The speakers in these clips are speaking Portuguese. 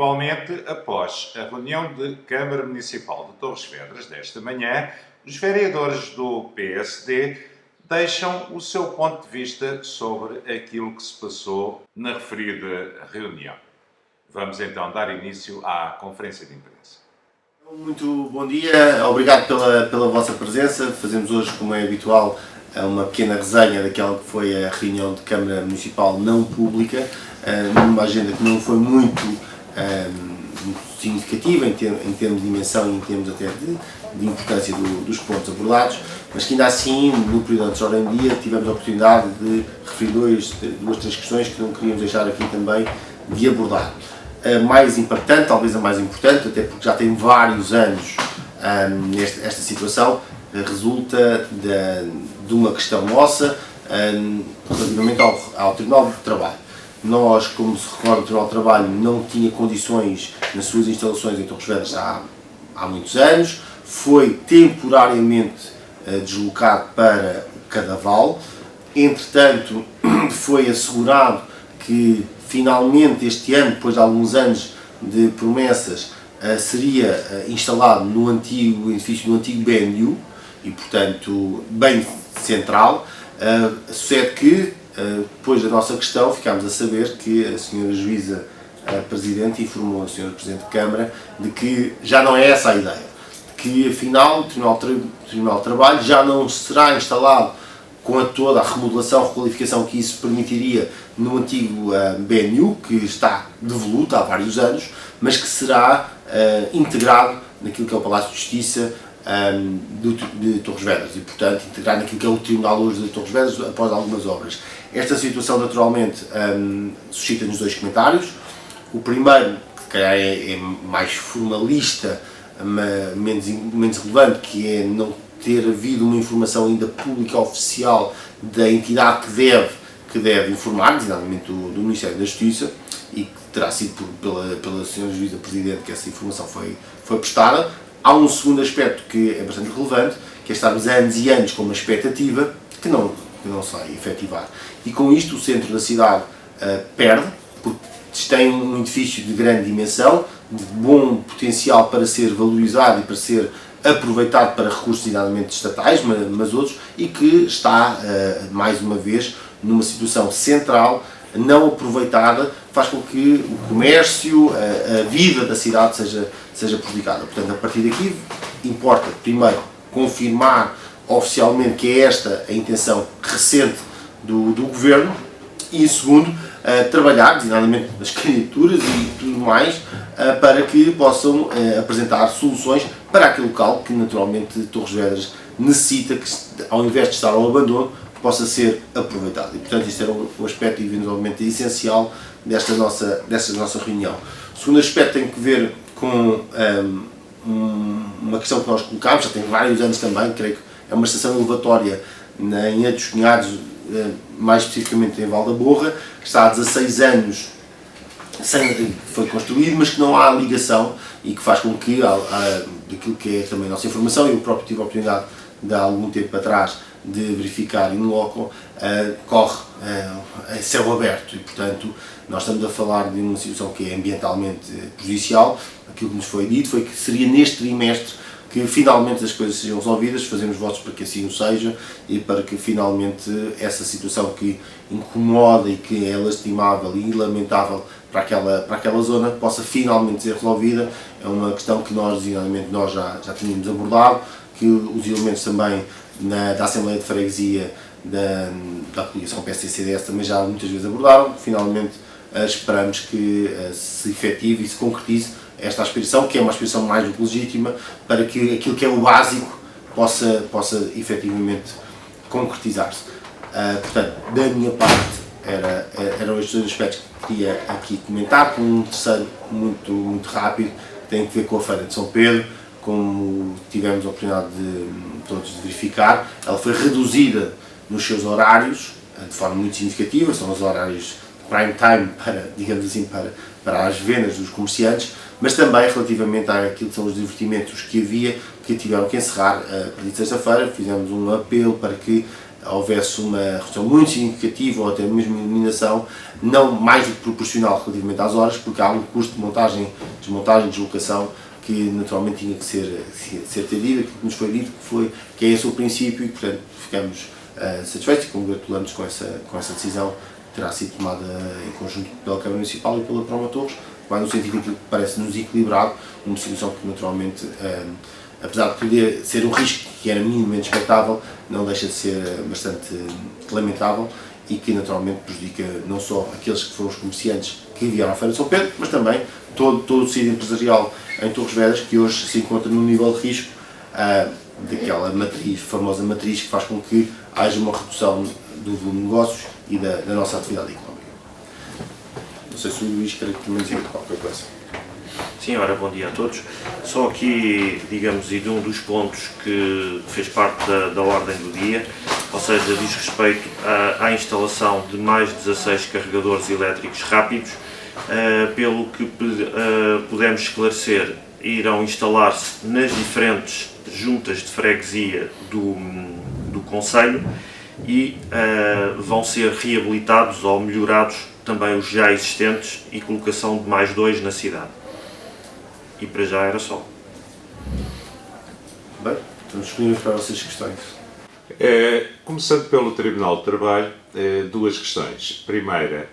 Igualmente, após a reunião de Câmara Municipal de Torres Vedras desta manhã, os vereadores do PSD deixam o seu ponto de vista sobre aquilo que se passou na referida reunião. Vamos então dar início à conferência de imprensa. Muito bom dia, obrigado pela vossa presença. Fazemos hoje, como é habitual, uma pequena resenha daquela que foi a reunião de Câmara Municipal não pública, numa agenda que não foi muito significativa em termos de dimensão e em termos até de importância dos pontos abordados, mas que ainda assim, no período antes de hora em dia, tivemos a oportunidade de referir duas, três questões que não queríamos deixar aqui também de abordar. A mais impactante, talvez a mais importante, até porque já tem vários anos esta situação, resulta de uma questão nossa relativamente ao Tribunal do Trabalho. Nós, como se recorda, o Tribunal do Trabalho não tinha condições nas suas instalações em Torres Vedras há muitos anos, foi temporariamente deslocado para Cadaval. Entretanto, foi assegurado que finalmente este ano, depois de alguns anos de promessas, seria instalado no edifício do antigo BNU e, portanto, bem central. Sucede que, depois da nossa questão, ficámos a saber que a Sra. Juíza Presidente informou a Sra. Presidente de Câmara de que já não é essa a ideia, que afinal o Tribunal de Trabalho já não será instalado com toda a remodelação, requalificação que isso permitiria no antigo BNU, que está devoluto há vários anos, mas que será integrado naquilo que é o Palácio de Justiça de Torres Vedras e, portanto, integrado naquilo que é o Tribunal hoje de Torres Vedras após algumas obras. Esta situação, naturalmente, suscita-nos dois comentários. O primeiro, que calhar é mais formalista, menos relevante, que é não ter havido uma informação ainda pública oficial da entidade que deve informar, designadamente do Ministério da Justiça, e que terá sido pela Sra. Juíza Presidente que essa informação foi prestada. Há um segundo aspecto que é bastante relevante, que é estarmos anos e anos com uma expectativa que não se vai efetivar. E com isto o centro da cidade perde, porque tem um edifício de grande dimensão, de bom potencial para ser valorizado e para ser aproveitado para recursos designadamente estatais, mas outros, e que está, mais uma vez, numa situação central, não aproveitada, faz com que o comércio, a vida da cidade seja prejudicada. Portanto, a partir daqui, importa, primeiro, confirmar oficialmente que é esta a intenção recente do Governo e, segundo, trabalhar, designadamente nas candidaturas e tudo mais, para que possam apresentar soluções para aquele local que, naturalmente, Torres Vedras necessita, que, ao invés de estar ao abandono, possa ser aproveitado. E, portanto, isto era um aspecto, eventualmente, essencial desta nossa reunião. O segundo aspecto tem que ver com uma questão que nós colocámos, já tem vários anos também, creio que é uma estação elevatória em Ados Cunhados, mais especificamente em Val da Borra, que está há 16 anos foi construído, mas que não há ligação e que faz com que, daquilo que é também a nossa informação, e eu próprio tive a oportunidade de há algum tempo atrás de verificar in loco, corre em céu aberto e, portanto, nós estamos a falar de uma situação que é ambientalmente prejudicial. Aquilo que nos foi dito foi que seria neste trimestre que finalmente as coisas sejam resolvidas. Fazemos votos para que assim o seja e para que finalmente essa situação que incomoda e que é lastimável e lamentável para aquela zona possa finalmente ser resolvida. É uma questão que nós, designadamente, já tínhamos abordado, que os elementos também da Assembleia de Freguesia da coligação PSD-CDS também já muitas vezes abordaram. Finalmente esperamos que se efetive e se concretize esta aspiração, que é uma aspiração mais do que legítima, para que aquilo que é o básico possa efetivamente concretizar-se. Portanto, da minha parte, eram estes dois aspectos que queria aqui comentar, com um terceiro muito rápido, que tem a ver com a Feira de São Pedro. Como tivemos a oportunidade de todos de verificar, ela foi reduzida nos seus horários de forma muito significativa. São os horários prime time digamos assim, para as vendas dos comerciantes, mas também relativamente àquilo que são os divertimentos que havia, que tiveram que encerrar a partir de sexta-feira. Fizemos um apelo para que houvesse uma redução muito significativa ou até mesmo eliminação, não mais do que proporcional relativamente às horas, porque há um custo de montagem, desmontagem, deslocação que naturalmente tinha que ser atendido. Aquilo que nos foi dito que é esse o princípio e, portanto, ficamos satisfeitos e congratulamos com essa decisão que terá sido tomada em conjunto pela Câmara Municipal e pela Proma Torres, vai no sentido que parece-nos equilibrado, numa situação que naturalmente, apesar de poder ser um risco que era minimamente expectável, não deixa de ser bastante lamentável e que naturalmente prejudica não só aqueles que foram os comerciantes que vieram à Feira de São Pedro, mas também todo o tecido empresarial em Torres Vedras, que hoje se encontra num nível de risco daquela famosa matriz que faz com que haja uma redução do volume de negócios e da nossa atividade económica. Não sei se o Luís quer também dizer qualquer coisa. Sim, ora, bom dia a todos. Só aqui, digamos, e de um dos pontos que fez parte da ordem do dia, ou seja, diz respeito à instalação de mais 16 carregadores elétricos rápidos, pelo que pudemos esclarecer, irão instalar-se nas diferentes juntas de freguesia do concelho e vão ser reabilitados ou melhorados também os já existentes e colocação de mais 2 na cidade. E para já era só. Bem, estamos disponíveis para essas questões. Começando pelo Tribunal de Trabalho, duas questões. Primeira,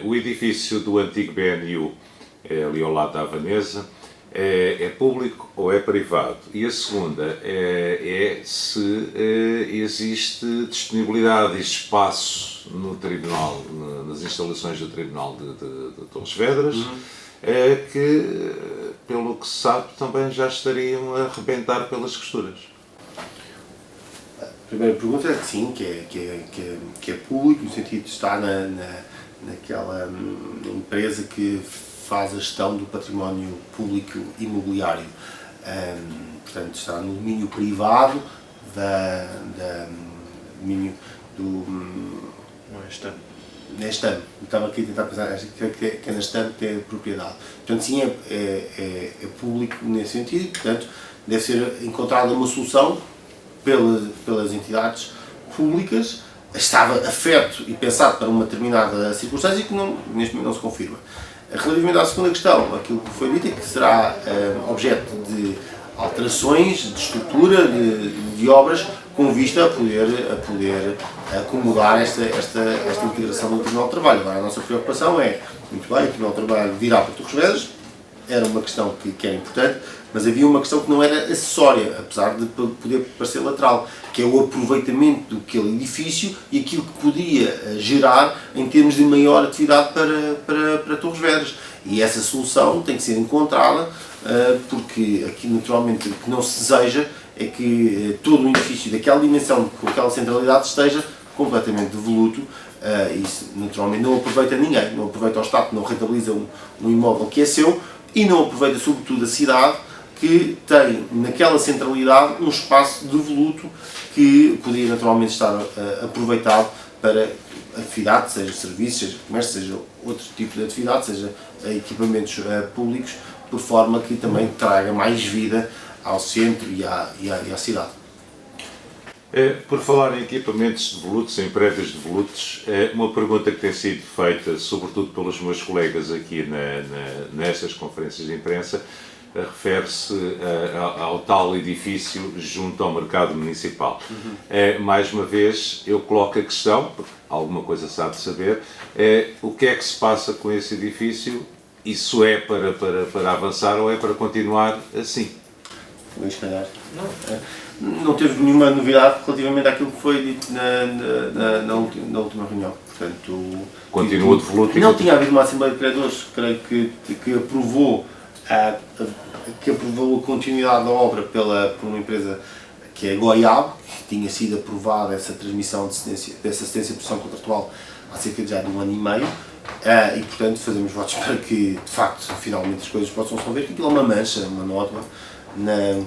o edifício do antigo BNU, ali ao lado da Avanesa, é público ou é privado? E a segunda é se existe disponibilidade e espaço no Tribunal, nas instalações do Tribunal de Torres Vedras, que, pelo que se sabe, também já estariam a arrebentar pelas costuras. A primeira pergunta é que sim, que é público, no sentido de estar naquela empresa que faz a gestão do património público imobiliário. Portanto, está no domínio privado domínio do... Não é esta. Neste ano, estava aqui a tentar pensar que é neste ano que tem propriedade. Portanto, sim, é público nesse sentido e, portanto, deve ser encontrada uma solução pelas entidades públicas. Estava afeto e pensado para uma determinada circunstância que neste momento não se confirma. Relativamente à segunda questão, aquilo que foi dito é que será objeto de alterações de estrutura, de obras, com vista a poder acomodar esta integração do Tribunal de Trabalho. Agora, a nossa preocupação é, muito bem, o Tribunal de Trabalho virá para Torres Vedras, era uma questão que era importante, mas havia uma questão que não era acessória, apesar de poder parecer lateral, que é o aproveitamento daquele edifício e aquilo que podia gerar em termos de maior atividade para Torres Vedras. E essa solução tem que ser encontrada, porque aqui naturalmente o que não se deseja é que todo o edifício daquela dimensão, com aquela centralidade, esteja completamente devoluto. Isso naturalmente não aproveita ninguém, não aproveita o Estado, não rentabiliza um imóvel que é seu e não aproveita sobretudo a cidade, que tem naquela centralidade um espaço devoluto que podia naturalmente estar aproveitado para atividade, seja serviços, seja comércio, seja outro tipo de atividade, seja equipamentos públicos, por forma que também traga mais vida ao centro e à cidade. Por falar em equipamentos devolutos, em prédios devolutos, uma pergunta que tem sido feita, sobretudo pelos meus colegas aqui nestas conferências de imprensa, refere-se ao tal edifício junto ao mercado municipal. Mais uma vez, eu coloco a questão, porque alguma coisa sabe saber, o que é que se passa com esse edifício? Isso é para avançar ou é para continuar assim? Luís, calhar. Não teve nenhuma novidade relativamente àquilo que foi dito na última reunião. Portanto, continua devoluto. Não tinha havido uma Assembleia de Credores, creio que aprovou a continuidade da obra por uma empresa que é a Goiab, que tinha sido aprovada essa transmissão dessa assistência de pressão contratual há cerca de já de 1 ano e meio. E portanto fazemos votos para que de facto finalmente as coisas possam resolver, que aquilo é uma mancha, uma nódoa,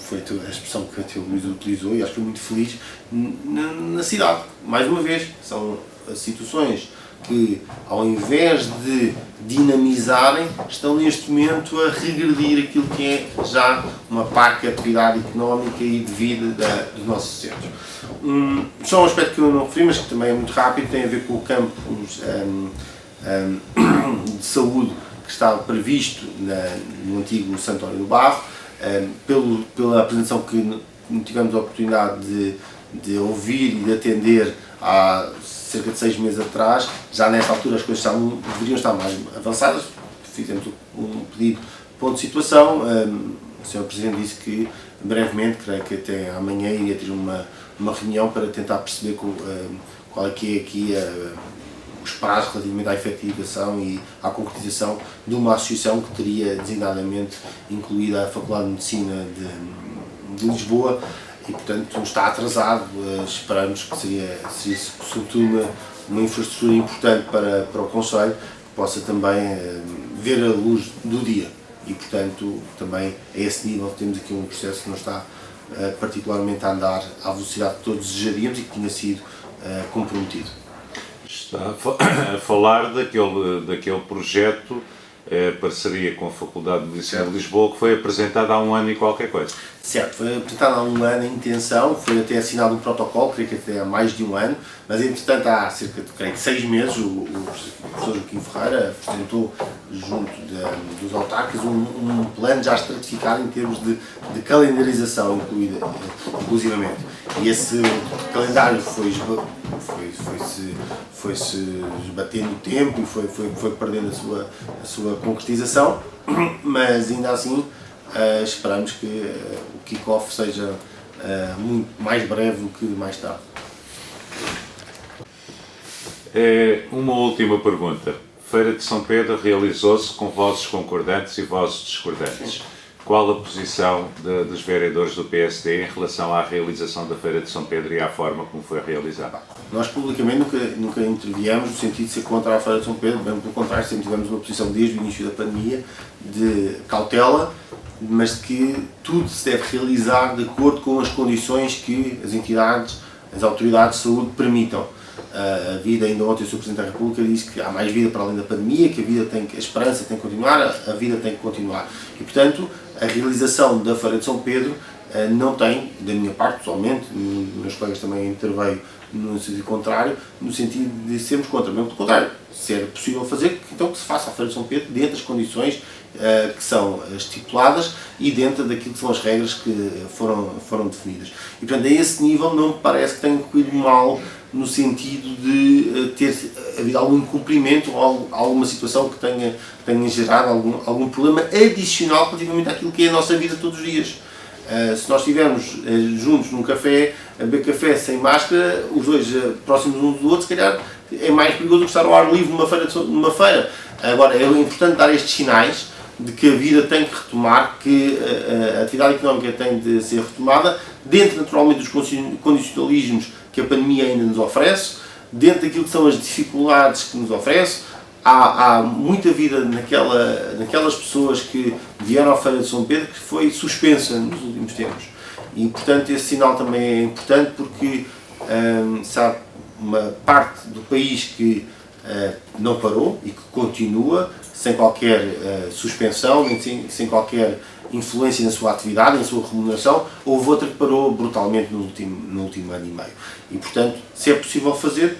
foi a expressão que o Luís utilizou e acho que foi muito feliz na cidade. Mais uma vez, são situações que, ao invés de dinamizarem, estão neste momento a regredir aquilo que é já uma parca atividade económica e de vida dos nossos centros. Só um aspecto que eu não referi, mas que também é muito rápido, tem a ver com o campus de saúde que estava previsto no antigo Santório do Barro, pela apresentação que tivemos a oportunidade de ouvir e de atender há cerca de 6 meses atrás. Já nessa altura as coisas deveriam estar mais avançadas, fizemos um pedido de ponto de situação. O Sr. Presidente disse que brevemente, creio que até amanhã, iria ter uma reunião para tentar perceber qual é que é aqui os prazos relativamente à efetivação e à concretização de uma associação que teria designadamente incluída a Faculdade de Medicina de Lisboa e, portanto, está atrasado. Esperamos que seria sobretudo uma infraestrutura importante para o Conselho, que possa também ver a luz do dia e, portanto, também a esse nível temos aqui um processo que não está particularmente a andar à velocidade que todos desejaríamos e que tinha sido comprometido. Está a falar daquele projeto, parceria com a Faculdade de Medicina de Lisboa, que foi apresentado há 1 ano e qualquer coisa. Certo, foi apresentado há 1 ano a intenção, foi até assinado um protocolo, creio que até há mais de 1 ano, mas entretanto há cerca de, creio que 6 meses, o professor Joaquim Ferreira apresentou junto dos autarcas um plano já estratificado em termos de calendarização inclusivamente. E esse calendário foi-se esbatendo o tempo e foi perdendo a sua concretização, mas ainda assim esperamos que o kick-off seja muito mais breve do que mais tarde. Uma última pergunta. Feira de São Pedro realizou-se com vozes concordantes e vozes discordantes. Qual a posição dos vereadores do PSD em relação à realização da Feira de São Pedro e à forma como foi realizada? Nós publicamente nunca interviemos no sentido de ser contra a Feira de São Pedro, bem pelo contrário, sempre tivemos uma posição desde o início da pandemia de cautela, mas que tudo se deve realizar de acordo com as condições que as entidades, as autoridades de saúde permitam. A vida, ainda ontem o Sr. Presidente da República disse que há mais vida para além da pandemia, que a esperança tem que continuar, a vida tem que continuar. E, portanto, a realização da Feira de São Pedro não tem, da minha parte pessoalmente, meus colegas também interveio no sentido contrário, no sentido de sermos contra, mesmo pelo contrário, se era possível fazer, então que se faça a Feira de São Pedro dentro das condições que são estipuladas e dentro daquilo que são as regras que foram definidas. E, portanto, a esse nível não me parece que tenha corrido mal no sentido de ter havido algum incumprimento ou alguma situação que tenha gerado algum problema adicional relativamente àquilo que é a nossa vida todos os dias. Se nós estivermos juntos num café, a beber café sem máscara, os dois próximos um do outro, se calhar é mais perigoso do que estar ao ar livre numa feira. Agora, é importante dar estes sinais de que a vida tem que retomar, que a atividade económica tem de ser retomada, dentro naturalmente dos condicionalismos que a pandemia ainda nos oferece, dentro daquilo que são as dificuldades que nos oferece. Há muita vida naquelas pessoas que vieram à Feira de São Pedro que foi suspensa nos últimos tempos. E, portanto, esse sinal também é importante porque sabe, uma parte do país que não parou e que continua sem qualquer suspensão, sem qualquer influência na sua atividade, na sua remuneração. Houve outra que parou brutalmente no último ano e meio. E, portanto, se é possível fazer,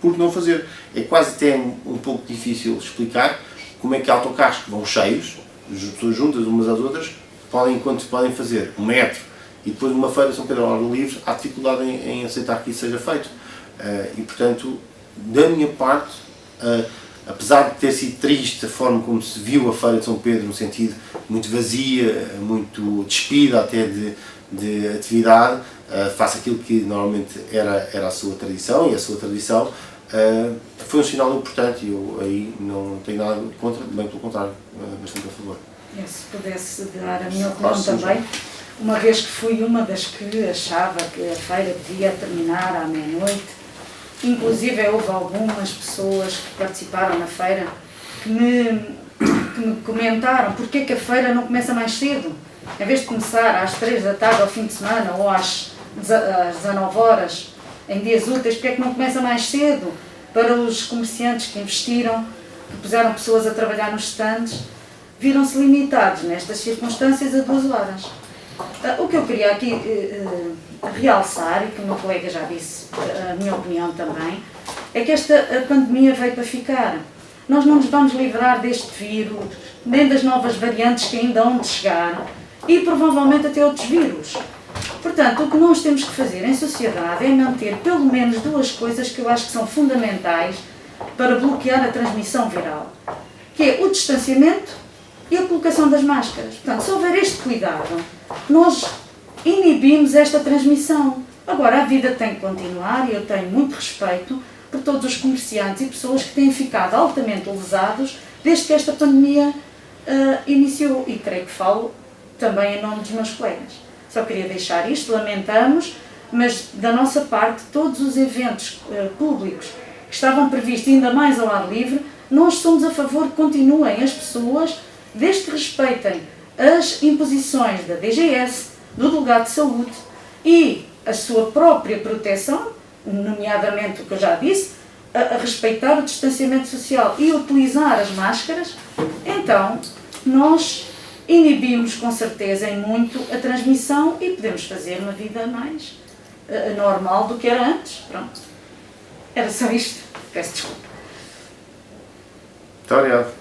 por que não fazer? É quase até um pouco difícil explicar como é que autocarros que vão cheios, as pessoas juntas umas às outras, podem fazer 1 metro e depois uma feira de São Pedro ao ar livre, há dificuldade em aceitar que isso seja feito. E, portanto, da minha parte, apesar de ter sido triste a forma como se viu a Feira de São Pedro, no sentido muito vazia, muito despida até de atividade, face àquilo que normalmente era a sua tradição, e a sua tradição foi um sinal importante e eu aí não tenho nada contra, bem pelo contrário, bastante a favor. Se pudesse dar a minha opinião também, uma vez que fui uma das que achava que a feira devia terminar à meia-noite, inclusive houve algumas pessoas que participaram na feira que me comentaram porque é que a feira não começa mais cedo, em vez de começar às 3 da tarde ao fim de semana ou às 19 horas em dias úteis, porque é que não começa mais cedo? para os comerciantes que investiram, que puseram pessoas a trabalhar nos stands, viram-se limitados nestas circunstâncias a 2 horas. O que eu queria aqui realçar, e que o meu colega já disse, a minha opinião também, é que esta pandemia veio para ficar. Nós não nos vamos livrar deste vírus, nem das novas variantes que ainda hão de chegar, e provavelmente até outros vírus. Portanto, o que nós temos que fazer em sociedade é manter pelo menos 2 coisas que eu acho que são fundamentais para bloquear a transmissão viral, que é o distanciamento e a colocação das máscaras. Portanto, se houver este cuidado, nós inibimos esta transmissão. Agora, a vida tem que continuar e eu tenho muito respeito por todos os comerciantes e pessoas que têm ficado altamente lesados desde que esta pandemia iniciou, e creio que falo também em nome dos meus colegas. Só queria deixar isto, lamentamos, mas da nossa parte, todos os eventos públicos que estavam previstos, ainda mais ao ar livre, nós somos a favor que continuem as pessoas, desde que respeitem as imposições da DGS, do Delegado de Saúde e a sua própria proteção, nomeadamente o que eu já disse, a respeitar o distanciamento social e utilizar as máscaras. Então, nós inibimos com certeza em muito a transmissão e podemos fazer uma vida mais normal do que era antes. Pronto. Era só isto. Peço desculpa. Muito obrigado.